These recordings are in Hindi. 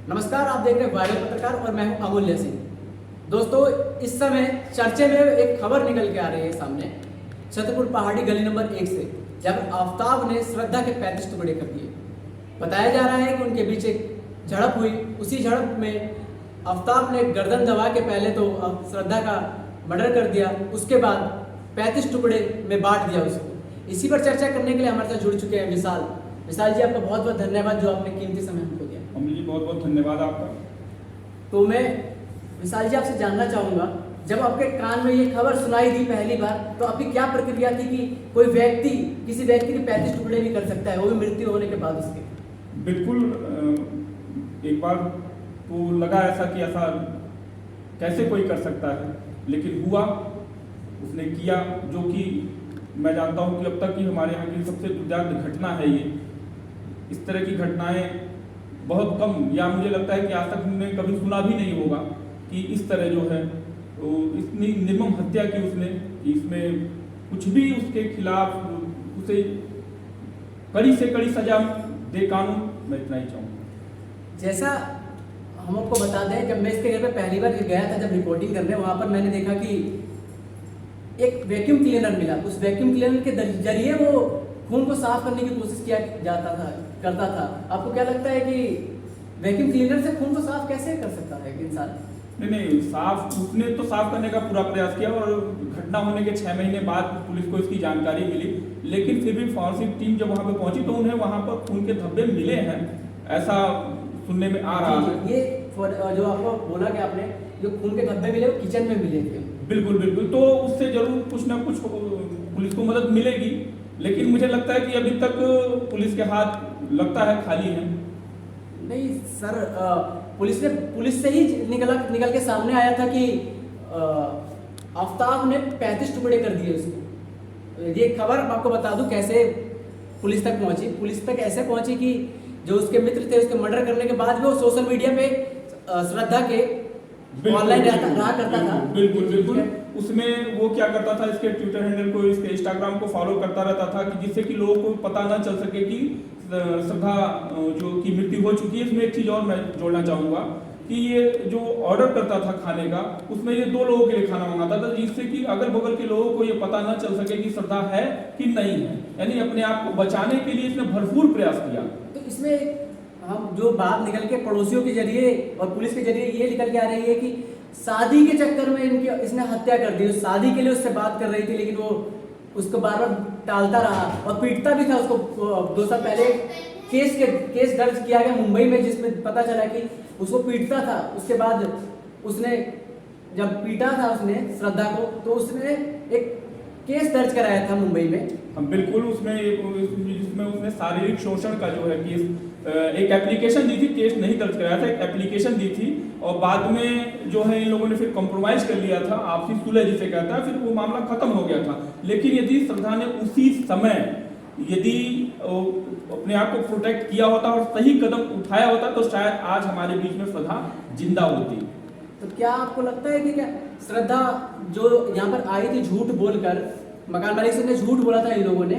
नमस्कार, आप देख रहे हैं वायरल पत्रकार और मैं हूं अमूल्य सिंह। दोस्तों, इस समय चर्चे में एक खबर निकल के आ रही है सामने छतरपुर पहाड़ी गली नंबर 1 से, जब आफ्ताब ने श्रद्धा के 35 टुकड़े कर दिए। बताया जा रहा है कि उनके बीच एक झड़प हुई। उसी झड़प में आफ्ताब ने गर्दन दबा के पहले तो श्रद्धा का मर्डर कर दिया, उसके बाद 35 टुकड़े में बांट दिया उसको। इसी पर चर्चा करने के लिए हमारे साथ जुड़ चुके हैं विशाल जी। आपका बहुत बहुत धन्यवाद जो आपने कीमती समय हमको दिया। अमूल्य जी, बहुत बहुत धन्यवाद आपका। तो मैं विशाल जी आपसे जानना चाहूँगा, जब आपके कान में ये खबर सुनाई दी पहली बार, तो आपकी क्या प्रक्रिया थी कि कोई व्यक्ति किसी व्यक्ति के 35 टुकड़े भी कर सकता है, वो भी मृत्यु होने के बाद उसके? बिल्कुल, एक बार तो लगा ऐसा कि ऐसा कैसे कोई कर सकता है, लेकिन हुआ, उसने किया, जो कि मैं जानता हूं कि अब तक की हमारे यहाँ की सबसे दुर्दांत घटना है ये। इस तरह की घटनाएं बहुत कम, या मुझे लगता है कि आज तक हमने कभी सुना भी नहीं होगा कि इस तरह जो है तो इतनी निर्मम हत्या की उसने, इसमें कुछ भी उसके खिलाफ उसे कड़ी से कड़ी सजा दे कानून। मैं इतना ही चाहूँगा। जैसा हम आपको बता दें, जब मैं इसके घर पे पहली बार गया था, जब रिपोर्टिंग करने, वहाँ पर मैंने देखा कि एक वैक्यूम क्लीनर मिला। उस वैक्यूम क्लीनर के जरिए वो खून को साफ करने की कोशिश करता था। आपको क्या लगता है कि वैक्यूम क्लीनर से खून को साफ कैसे कर सकता है इंसान? नहीं, साफ उसने तो साफ करने का पूरा प्रयास किया और घटना होने के 6 महीने बाद पुलिस को इसकी जानकारी मिली, लेकिन फिर भी फॉरेंसिक टीम जब वहां पे पहुंची तो उन्हें वहां पर खून के धब्बे मिले हैं, ऐसा सुनने में आ रहा है। ये जो आपको बोला कि आपने जो खून के धब्बे मिले वो किचन में मिले थे। बिल्कुल बिल्कुल, तो उससे जरूर कुछ ना कुछ पुलिस को मदद मिलेगी, लेकिन मुझे लगता है कि अभी तक पुलिस के हाथ लगता है खाली है। नहीं सर, पुलिस से ही निकल के सामने आया था कि आफ्ताब ने 35 टुकड़े कर दिए उसको। ये खबर आपको बता दूं कैसे पुलिस तक पहुंची। पुलिस तक ऐसे पहुंची कि जो उसके मित्र थे, उसके मर्डर करने के बाद भी वो सोशल मीडिया पे श्रद्धा के ऑनलाइन रहा करता था। बिल्कुल बिल्कुल, उसमें वो क्या करता था, इसके ट्विटर हैंडल को, इसके इंस्टाग्राम को फॉलो करता रहता था कि जिससे कि लोगों को पता ना चल सके कि श्रद्धा जो की मृत्यु हो चुकी है। इसमें एक चीज और मैं जोड़ना चाहूंगा कि ये जो ऑर्डर करता था खाने का, उसमें ये 2 लोगों के लिए खाना मंगाता था, जिससे कि अगल बगल के लोगों को ये पता ना चल सके कि श्रद्धा है कि नहीं है। यानी अपने आप को बचाने के लिए इसने भरपूर प्रयास किया। तो इसमें हम जो बात निकल के पड़ोसियों के जरिए और पुलिस के जरिए ये निकल के आ रही है कि शादी के चक्कर में इसने हत्या कर दी। शादी के लिए उससे बात कर रही थी, लेकिन वो उसको बार बार टालता रहा और पीटता भी था उसको। 2 साल पहले केस दर्ज किया गया मुंबई में, जिसमें पता चला कि उसको पीटता था। उसके बाद उसने जब पीटा था उसने श्रद्धा को, तो उसने एक केस दर्ज कराया था मुंबई में। हम बिल्कुल जिसमें उसने शारीरिक शोषण का जो है केस, एक एप्लीकेशन दी थी, केस नहीं दर्ज कराया था, एक एप्लीकेशन दी थी, और बाद में जो है इन लोगों ने फिर कॉम्प्रोमाइज कर लिया था, आपसी सुलह जिसे कहता है, फिर वो मामला खत्म हो गया था। लेकिन यदि श्रद्धा ने उसी समय यदि अपने आप को प्रोटेक्ट किया होता और सही कदम उठाया होता तो शायद आज हमारे बीच में श्रद्धा जिंदा होती। तो क्या आपको लगता है कि क्या श्रद्धा जो यहाँ पर आई थी झूठ बोलकर, मकान मालिक से झूठ बोला था इन लोगों ने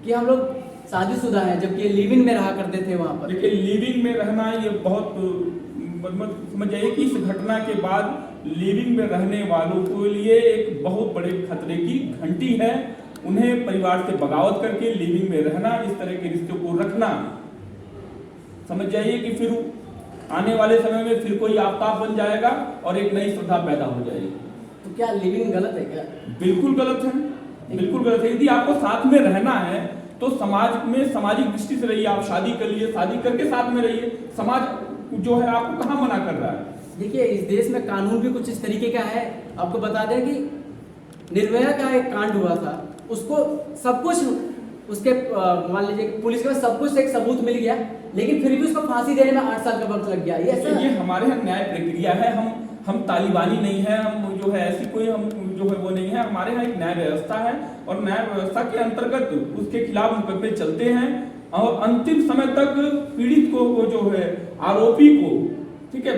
कि हम लोग शादीशुदा हैं, जबकि लिविंग में रहा करते थे वहां पर? देखिए, लिविंग में रहना ये बहुत समझ जाइए कि इस घटना के बाद लिविंग में रहने वालों के लिए एक बहुत बड़े खतरे की घंटी है। उन्हें परिवार से बगावत करके लिविंग में रहना, इस तरह के रिश्तों को रखना, समझ जाइए कि फिर आने वाले समय में फिर कोई आफ्ताब बन जाएगा और एक नई श्रद्धा पैदा हो जाएगी। तो क्या लिविंग गलत है क्या? बिल्कुल गलत है, बिल्कुल गलत है। यदि आपको साथ में रहना है तो समाज में सामाजिक दृष्टि से रहिए। आप शादी कर लिए, शादी करके साथ में रहिए। समाज जो है आपको कहाँ मना कर रहा है? देखिए, इस देश में कानून भी कुछ इस तरीके का है। आपको बता दें कि निर्भया का एक कांड हुआ था, उसको सब कुछ उसके मान लीजिए पुलिस के पास सब कुछ एक सबूत मिल गया, लेकिन फिर भी उसको फांसी देने में 8 साल का वक्त लग गया। ये हमारे यहाँ न्याय प्रक्रिया है। हम तालिबानी नहीं है, हम जो है ऐसी कोई हम जो है वो नहीं है। हमारे यहाँ एक न्याय व्यवस्था है और न्याय व्यवस्था के अंतर्गत उसके खिलाफ मुकदमे चलते हैं और अंतिम समय तक पीड़ित को जो है आरोपी को, ठीक है,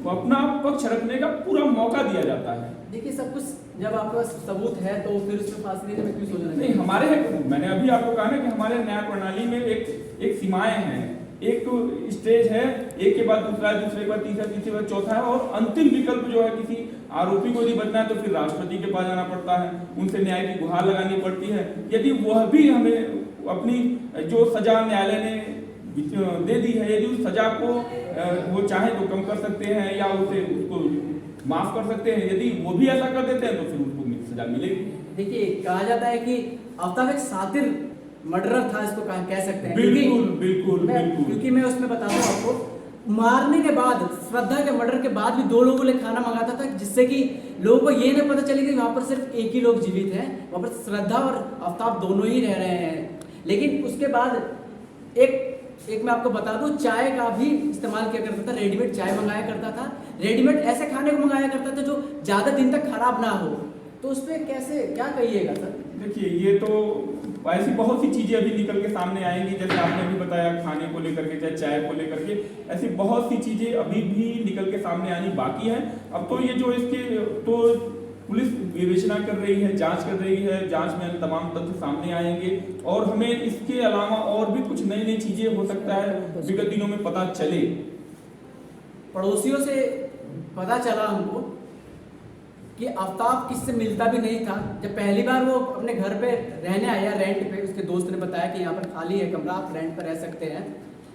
अपना पक्ष रखने का पूरा मौका दिया जाता है। देखिए, सब कुछ जब आपके पास सबूत है तो फिर उसमें फांसी देने में क्यों सोचना? नहीं, मैंने अभी आपको कहा ना कि हमारे न्याय प्रणाली में एक सीमाएं हैं। एक तो स्टेज है, एक के बाद दूसरा है, दूसरे के बाद तीसरा, तीसरे के बाद चौथा है, और अंतिम विकल्प जो है किसी आरोपी को यदि बचना है तो फिर राष्ट्रपति के पास जाना पड़ता है, उनसे न्याय की गुहार लगानी पड़ती है। यदि वह भी हमें अपनी जो सजा न्यायालय ने दे दी है, यदि उस सजा को वो चाहे तो कम कर सकते हैं या उसे उसको माफ कर सकते हैं, यदि वो भी ऐसा कर देते हैं तो फिर उसको सजा मिलेगी। देखिए, कहा जाता है कि आफ्ताब एक सातिर मर्डरर था, इसको कह सकते हैं। बिल्कुल बिल्कुल बिल्कुल। क्योंकि मैं उसमें बता दूं आपको, मारने के बाद, श्रद्धा के मर्डर के बाद भी 2 लोगों के लिए खाना मंगाता था, जिससे कि लोगों को ये नहीं पता चले कि वहां पर सिर्फ एक ही लोग जीवित हैं, वहां पर श्रद्धा और आफ्ताब दोनों ही रह रहे हैं। लेकिन उसके बाद एक मैं आपको बता दूं, चाय का भी इस्तेमाल किया करता था, रेडीमेड चाय मंगाया करता था, रेडीमेड ऐसे खाने को मंगाया करता था जो ज्यादा दिन तक खराब ना हो। तो उस पर कैसे, क्या कहिएगा सर? देखिए, ये तो ऐसी बहुत सी चीजें अभी निकल के सामने आएंगी, जैसे आपने भी बताया खाने को लेकर के, चाहे चाय को लेकर के, ऐसी बहुत सी चीजें अभी भी निकल के सामने आनी बाकी है। अब तो ये जो इसके तो पुलिस विवेचना कर रही है, जांच कर रही है, जांच में तमाम तथ्य सामने आएंगे और हमें इसके अलावा और भी कुछ नई नई चीजें हो सकता है विगत दिनों में पता चले। पड़ोसियों से पता चला हमको कि आफ्ताब किससे मिलता भी नहीं था। जब पहली बार वो अपने घर पे रहने आया रेंट पे, उसके दोस्त ने बताया कि यहाँ पर खाली है कमरा, आप रेंट पर रह सकते हैं।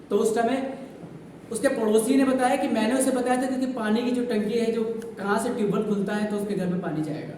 तो उस समय उसके पड़ोसी ने बताया कि मैंने उसे बताया था कि पानी की जो टंकी है, जो कहाँ से ट्यूबवेल खुलता है तो उसके घर में पानी जाएगा।